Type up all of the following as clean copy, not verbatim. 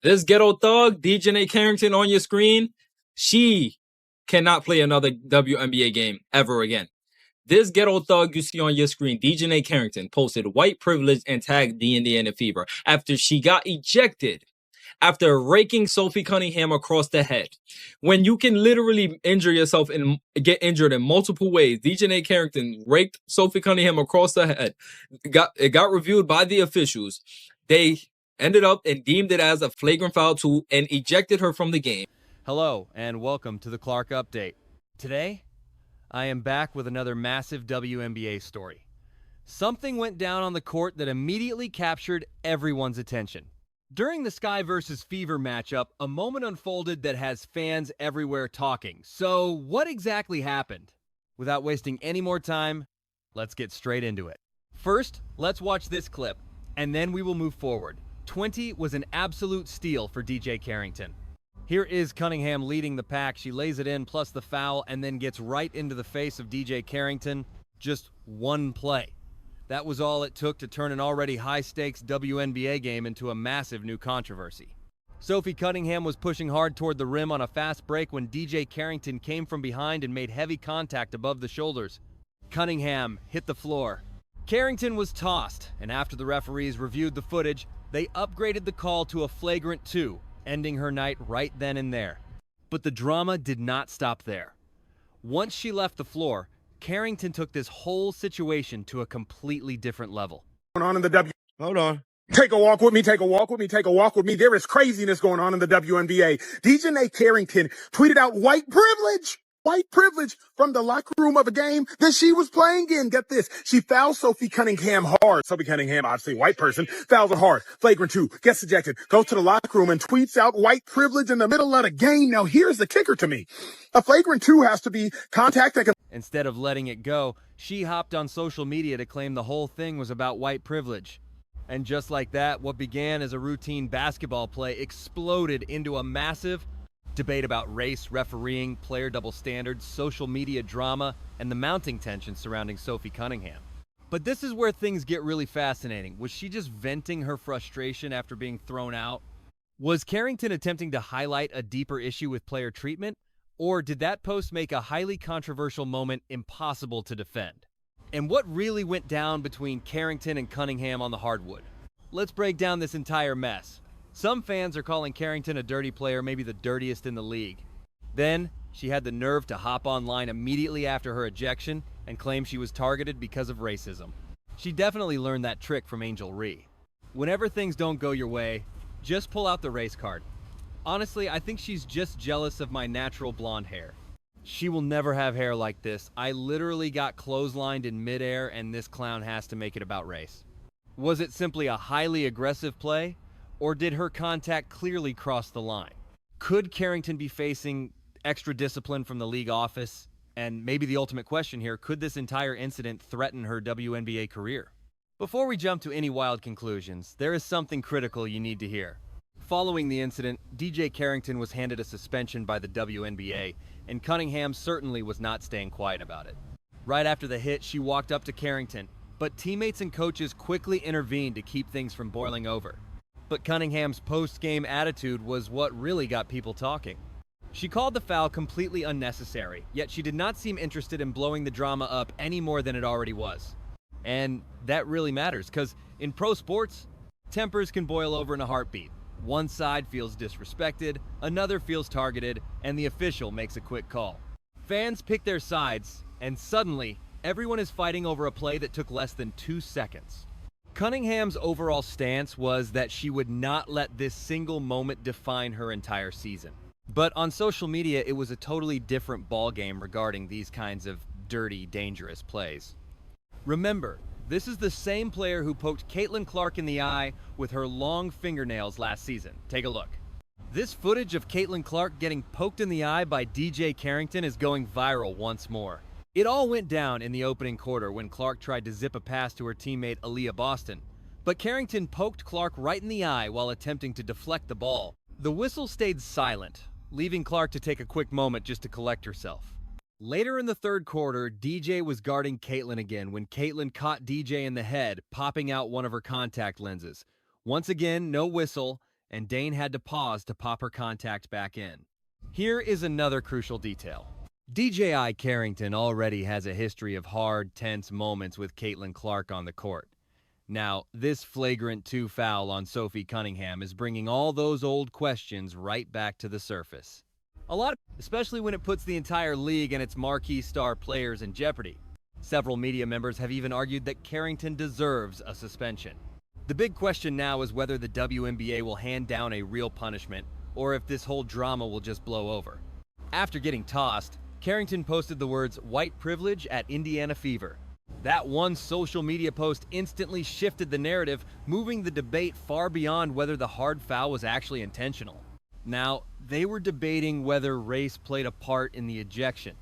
This ghetto thug, DiJonai Carrington on your screen, she cannot play another WNBA game ever again. This ghetto thug you see on your screen, DiJonai Carrington, posted white privilege and tagged the Indiana Fever after she got ejected after raking Sophie Cunningham across the head. When you can literally injure yourself and get injured in multiple ways, DiJonai Carrington raked Sophie Cunningham across the head. It got reviewed by the officials. They ended up and deemed it as a flagrant foul too and ejected her from the game. Hello and welcome to the Clark Update. Today, I am back with another massive WNBA story. Something went down on the court that immediately captured everyone's attention. During the Sky vs. Fever matchup, a moment unfolded that has fans everywhere talking. So what exactly happened? Without wasting any more time, let's get straight into it. First, let's watch this clip, and then we will move forward. 20 was an absolute steal for DJ Carrington. Here is Cunningham leading the pack. She lays it in plus the foul and then gets right into the face of DJ Carrington. Just one play. That was all it took to turn an already high-stakes WNBA game into a massive new controversy. Sophie Cunningham was pushing hard toward the rim on a fast break when DJ Carrington came from behind and made heavy contact above the shoulders. Cunningham hit the floor. Carrington was tossed, and after the referees reviewed the footage, they upgraded the call to a flagrant 2, ending her night right then and there. But the drama did not stop there. Once she left the floor, Carrington took this whole situation to a completely different level. Going on in the Hold on. Take a walk with me, take a walk with me, take a walk with me. There is craziness going on in the WNBA. DiJonai Carrington tweeted out white privilege from the locker room of a game that she was playing in. Get this. She fouled Sophie Cunningham hard. Sophie Cunningham, obviously a white person, fouls her hard. Flagrant 2, gets ejected, goes to the locker room and tweets out white privilege in the middle of the game. Now here's the kicker to me. A flagrant 2 has to be contact that can... Instead of letting it go, she hopped on social media to claim the whole thing was about white privilege. And just like that, what began as a routine basketball play exploded into a massive debate about race, refereeing, player double standards, social media drama, and the mounting tension surrounding Sophie Cunningham. But this is where things get really fascinating. Was she just venting her frustration after being thrown out? Was Carrington attempting to highlight a deeper issue with player treatment? Or did that post make a highly controversial moment impossible to defend? And what really went down between Carrington and Cunningham on the hardwood? Let's break down this entire mess. Some fans are calling Carrington a dirty player, maybe the dirtiest in the league. Then, she had the nerve to hop online immediately after her ejection and claim she was targeted because of racism. She definitely learned that trick from Angel Ree. Whenever things don't go your way, just pull out the race card. Honestly, I think she's just jealous of my natural blonde hair. She will never have hair like this. I literally got clotheslined in midair and this clown has to make it about race. Was it simply a highly aggressive play? Or did her contact clearly cross the line? Could Carrington be facing extra discipline from the league office? And maybe the ultimate question here, could this entire incident threaten her WNBA career? Before we jump to any wild conclusions, there is something critical you need to hear. Following the incident, DJ Carrington was handed a suspension by the WNBA, and Cunningham certainly was not staying quiet about it. Right after the hit, she walked up to Carrington, but teammates and coaches quickly intervened to keep things from boiling over. But Cunningham's post-game attitude was what really got people talking. She called the foul completely unnecessary, yet she did not seem interested in blowing the drama up any more than it already was. And that really matters, because in pro sports, tempers can boil over in a heartbeat. One side feels disrespected, another feels targeted, and the official makes a quick call. Fans pick their sides, and suddenly, everyone is fighting over a play that took less than 2 seconds. Cunningham's overall stance was that she would not let this single moment define her entire season. But on social media, it was a totally different ballgame regarding these kinds of dirty, dangerous plays. Remember, this is the same player who poked Caitlin Clark in the eye with her long fingernails last season. Take a look. This footage of Caitlin Clark getting poked in the eye by DJ Carrington is going viral once more. It all went down in the opening quarter when Clark tried to zip a pass to her teammate Aaliyah Boston, but Carrington poked Clark right in the eye while attempting to deflect the ball. The whistle stayed silent, leaving Clark to take a quick moment just to collect herself. Later in the third quarter, DJ was guarding Caitlin again when Caitlin caught DJ in the head, popping out one of her contact lenses. Once again, no whistle, and Dane had to pause to pop her contact back in. Here is another crucial detail. DJI Carrington already has a history of hard, tense moments with Caitlin Clark on the court. Now, this flagrant 2 foul on Sophie Cunningham is bringing all those old questions right back to the surface. Especially when it puts the entire league and its marquee star players in jeopardy. Several media members have even argued that Carrington deserves a suspension. The big question now is whether the WNBA will hand down a real punishment, or if this whole drama will just blow over. After getting tossed, Carrington posted the words "white privilege" at Indiana Fever. That one social media post instantly shifted the narrative, moving the debate far beyond whether the hard foul was actually intentional. Now, they were debating whether race played a part in the ejection.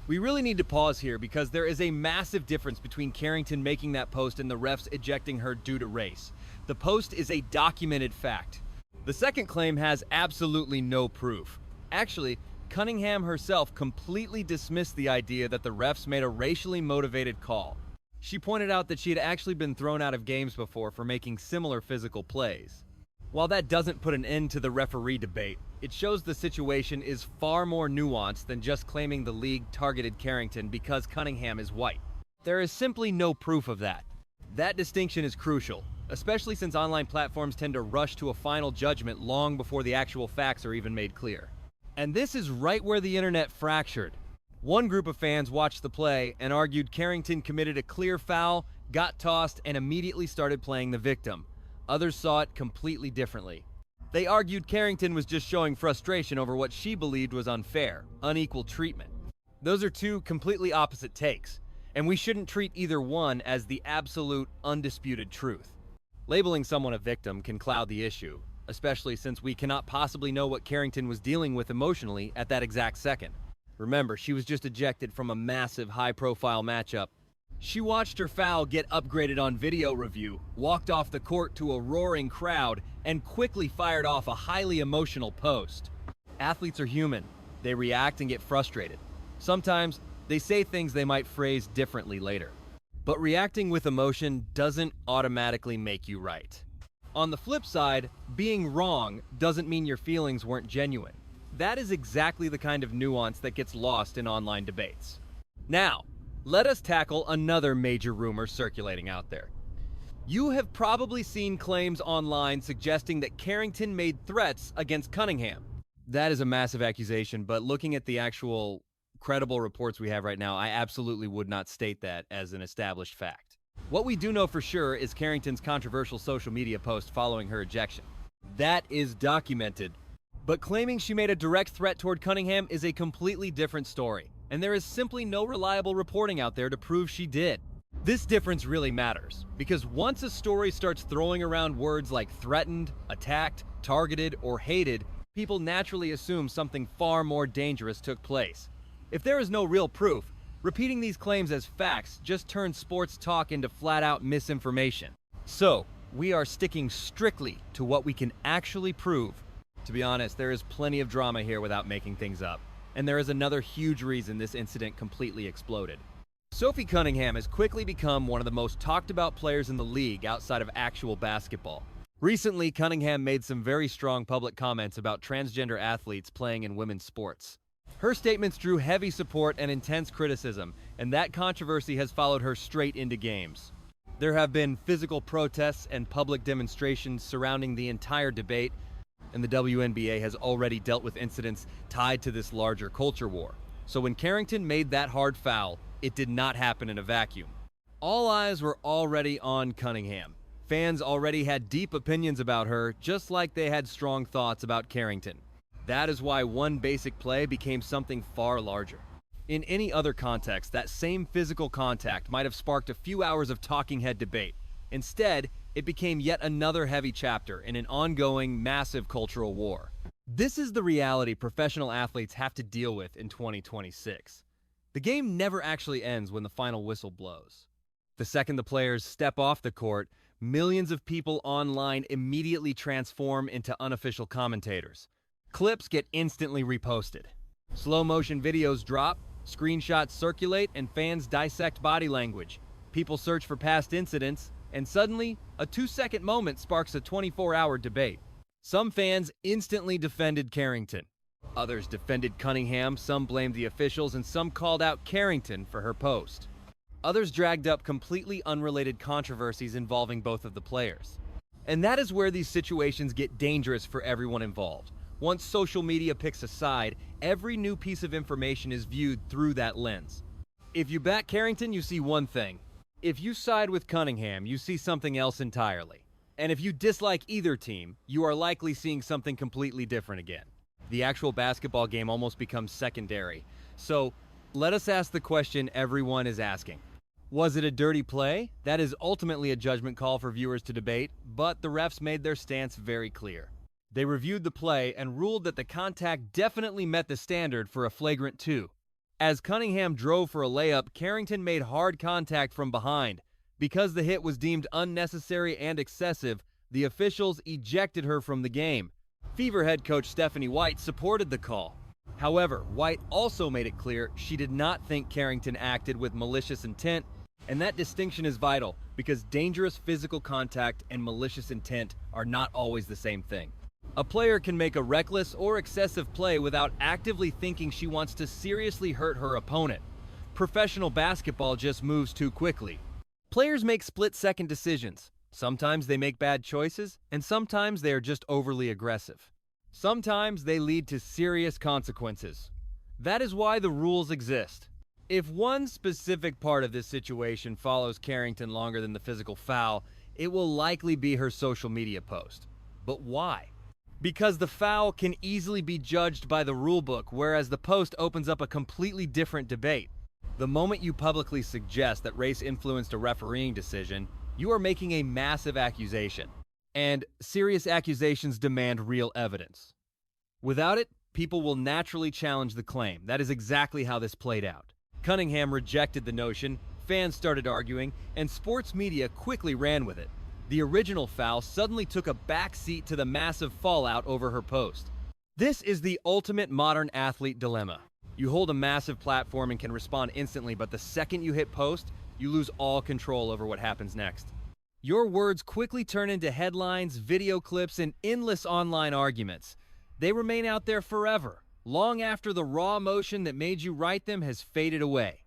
We really need to pause here because there is a massive difference between Carrington making that post and the refs ejecting her due to race. The post is a documented fact. The second claim has absolutely no proof. Actually, Cunningham herself completely dismissed the idea that the refs made a racially motivated call. She pointed out that she had actually been thrown out of games before for making similar physical plays. While that doesn't put an end to the referee debate, it shows the situation is far more nuanced than just claiming the league targeted Carrington because Cunningham is white. There is simply no proof of that. That distinction is crucial, especially since online platforms tend to rush to a final judgment long before the actual facts are even made clear. And this is right where the internet fractured. One group of fans watched the play and argued Carrington committed a clear foul, got tossed, and immediately started playing the victim. Others saw it completely differently. They argued Carrington was just showing frustration over what she believed was unfair, unequal treatment. Those are two completely opposite takes, and we shouldn't treat either one as the absolute, undisputed truth. Labeling someone a victim can cloud the issue, especially since we cannot possibly know what Carrington was dealing with emotionally at that exact second. Remember, she was just ejected from a massive, high-profile matchup. She watched her foul get upgraded on video review, walked off the court to a roaring crowd, and quickly fired off a highly emotional post. Athletes are human. They react and get frustrated. Sometimes, they say things they might phrase differently later. But reacting with emotion doesn't automatically make you right. On the flip side, being wrong doesn't mean your feelings weren't genuine. That is exactly the kind of nuance that gets lost in online debates. Now, let us tackle another major rumor circulating out there. You have probably seen claims online suggesting that Carrington made threats against Cunningham. That is a massive accusation, but looking at the actual credible reports we have right now, I absolutely would not state that as an established fact. What we do know for sure is Carrington's controversial social media post following her ejection. That is documented. But claiming she made a direct threat toward Cunningham is a completely different story, and there is simply no reliable reporting out there to prove she did. This difference really matters, because once a story starts throwing around words like threatened, attacked, targeted, or hated, people naturally assume something far more dangerous took place. If there is no real proof, repeating these claims as facts just turns sports talk into flat-out misinformation. So, we are sticking strictly to what we can actually prove. To be honest, there is plenty of drama here without making things up. And there is another huge reason this incident completely exploded. Sophie Cunningham has quickly become one of the most talked about players in the league outside of actual basketball. Recently, Cunningham made some very strong public comments about transgender athletes playing in women's sports. Her statements drew heavy support and intense criticism, and that controversy has followed her straight into games. There have been physical protests and public demonstrations surrounding the entire debate, and the WNBA has already dealt with incidents tied to this larger culture war. So when Carrington made that hard foul, it did not happen in a vacuum. All eyes were already on Cunningham. Fans already had deep opinions about her, just like they had strong thoughts about Carrington. That is why one basic play became something far larger. In any other context, that same physical contact might have sparked a few hours of talking head debate. Instead, it became yet another heavy chapter in an ongoing, massive cultural war. This is the reality professional athletes have to deal with in 2026. The game never actually ends when the final whistle blows. The second the players step off the court, millions of people online immediately transform into unofficial commentators. Clips get instantly reposted. Slow-motion videos drop, screenshots circulate, and fans dissect body language. People search for past incidents, and suddenly, a 2-second moment sparks a 24-hour debate. Some fans instantly defended Carrington. Others defended Cunningham, some blamed the officials, and some called out Carrington for her post. Others dragged up completely unrelated controversies involving both of the players. And that is where these situations get dangerous for everyone involved. Once social media picks a side, every new piece of information is viewed through that lens. If you back Carrington, you see one thing. If you side with Cunningham, you see something else entirely. And if you dislike either team, you are likely seeing something completely different again. The actual basketball game almost becomes secondary. So, let us ask the question everyone is asking. Was it a dirty play? That is ultimately a judgment call for viewers to debate, but the refs made their stance very clear. They reviewed the play and ruled that the contact definitely met the standard for a flagrant 2. As Cunningham drove for a layup, Carrington made hard contact from behind. Because the hit was deemed unnecessary and excessive, the officials ejected her from the game. Fever head coach Stephanie White supported the call. However, White also made it clear she did not think Carrington acted with malicious intent, and that distinction is vital because dangerous physical contact and malicious intent are not always the same thing. A player can make a reckless or excessive play without actively thinking she wants to seriously hurt her opponent. Professional basketball just moves too quickly. Players make split-second decisions. Sometimes they make bad choices, and sometimes they are just overly aggressive. Sometimes they lead to serious consequences. That is why the rules exist. If one specific part of this situation follows Carrington longer than the physical foul, it will likely be her social media post. But why? Because the foul can easily be judged by the rulebook, whereas the post opens up a completely different debate. The moment you publicly suggest that race influenced a refereeing decision, you are making a massive accusation. And serious accusations demand real evidence. Without it, people will naturally challenge the claim. That is exactly how this played out. Cunningham rejected the notion, fans started arguing, and sports media quickly ran with it. The original foul suddenly took a back seat to the massive fallout over her post. This is the ultimate modern athlete dilemma. You hold a massive platform and can respond instantly, but the second you hit post, you lose all control over what happens next. Your words quickly turn into headlines, video clips, and endless online arguments. They remain out there forever, long after the raw emotion that made you write them has faded away.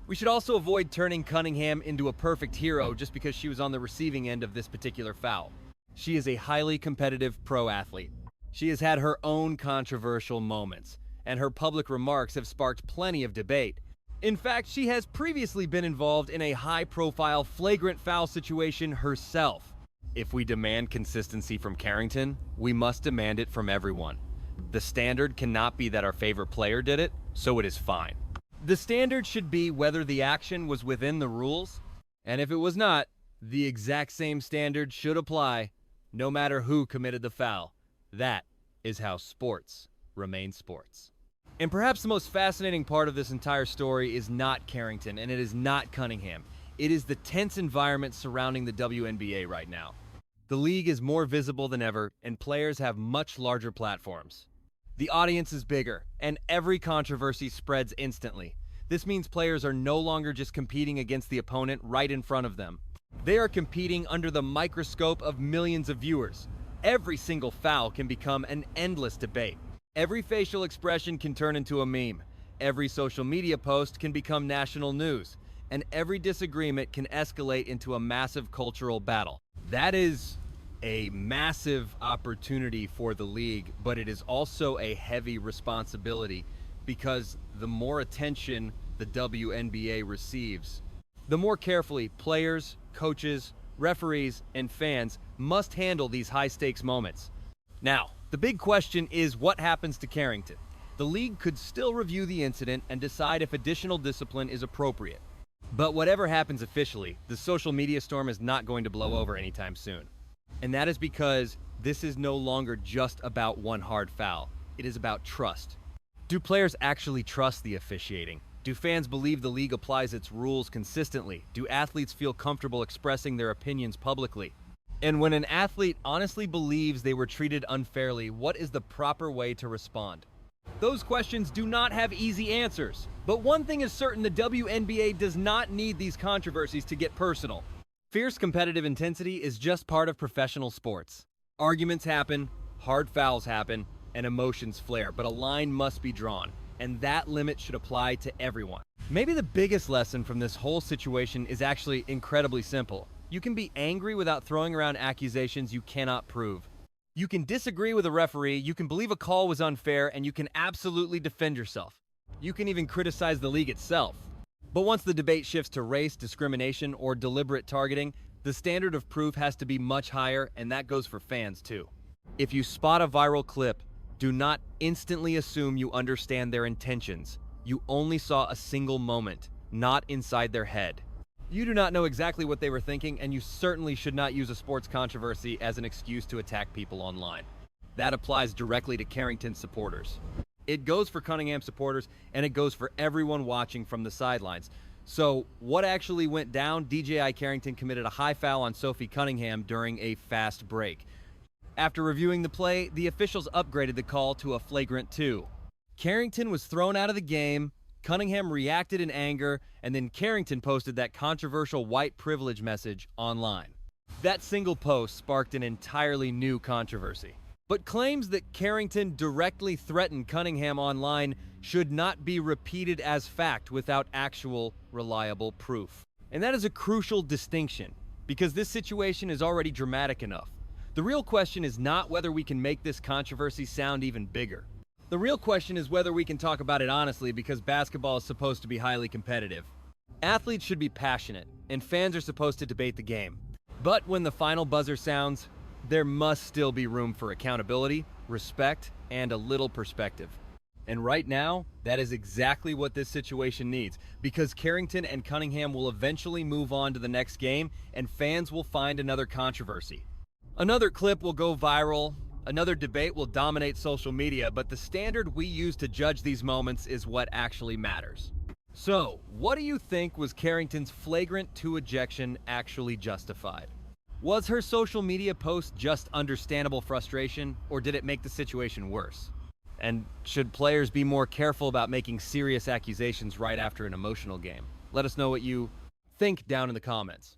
We should also avoid turning Cunningham into a perfect hero just because she was on the receiving end of this particular foul. She is a highly competitive pro athlete. She has had her own controversial moments, and her public remarks have sparked plenty of debate. In fact, she has previously been involved in a high-profile flagrant foul situation herself. If we demand consistency from Carrington, we must demand it from everyone. The standard cannot be that our favorite player did it, so it is fine. The standard should be whether the action was within the rules, and if it was not, the exact same standard should apply, no matter who committed the foul. That is how sports remain sports. And perhaps the most fascinating part of this entire story is not Carrington, and it is not Cunningham. It is the tense environment surrounding the WNBA right now. The league is more visible than ever, and players have much larger platforms. The audience is bigger, and every controversy spreads instantly. This means players are no longer just competing against the opponent right in front of them. They are competing under the microscope of millions of viewers. Every single foul can become an endless debate. Every facial expression can turn into a meme. Every social media post can become national news. And every disagreement can escalate into a massive cultural battle. That is a massive opportunity for the league, but it is also a heavy responsibility because the more attention the WNBA receives, the more carefully players, coaches, referees, and fans must handle these high-stakes moments. Now, the big question is what happens to Carrington? The league could still review the incident and decide if additional discipline is appropriate. But whatever happens officially, the social media storm is not going to blow over anytime soon. And that is because this is no longer just about one hard foul. It is about trust. Do players actually trust the officiating? Do fans believe the league applies its rules consistently? Do athletes feel comfortable expressing their opinions publicly? And when an athlete honestly believes they were treated unfairly, what is the proper way to respond? Those questions do not have easy answers. But one thing is certain, the WNBA does not need these controversies to get personal. Fierce competitive intensity is just part of professional sports. Arguments happen, Hard fouls happen and emotions flare, but a line must be drawn, and that limit should apply to everyone. Maybe the biggest lesson from this whole situation is actually incredibly simple. You can be angry without throwing around accusations you cannot prove. You can disagree with a referee, you can believe a call was unfair, and you can absolutely defend yourself. You can even criticize the league itself. But once the debate shifts to race, discrimination, or deliberate targeting, the standard of proof has to be much higher, and that goes for fans too. If you spot a viral clip, do not instantly assume you understand their intentions. You only saw a single moment, not inside their head. You do not know exactly what they were thinking, and you certainly should not use a sports controversy as an excuse to attack people online. That applies directly to Carrington supporters. It goes for Cunningham supporters, and it goes for everyone watching from the sidelines. So, what actually went down? DiJonai Carrington committed a high foul on Sophie Cunningham during a fast break. After reviewing the play, the officials upgraded the call to a flagrant 2. Carrington was thrown out of the game, Cunningham reacted in anger, and then Carrington posted that controversial white privilege message online. That single post sparked an entirely new controversy. But claims that Carrington directly threatened Cunningham online should not be repeated as fact without actual, reliable proof. And that is a crucial distinction, because this situation is already dramatic enough. The real question is not whether we can make this controversy sound even bigger. The real question is whether we can talk about it honestly, because basketball is supposed to be highly competitive. Athletes should be passionate, and fans are supposed to debate the game. But when the final buzzer sounds, there must still be room for accountability, respect, and a little perspective. And right now, that is exactly what this situation needs, because Carrington and Cunningham will eventually move on to the next game, and fans will find another controversy. Another clip will go viral, another debate will dominate social media, but the standard we use to judge these moments is what actually matters. So, what do you think was Carrington's flagrant 2 ejection actually justified? Was her social media post just understandable frustration, or did it make the situation worse? And should players be more careful about making serious accusations right after an emotional game? Let us know what you think down in the comments.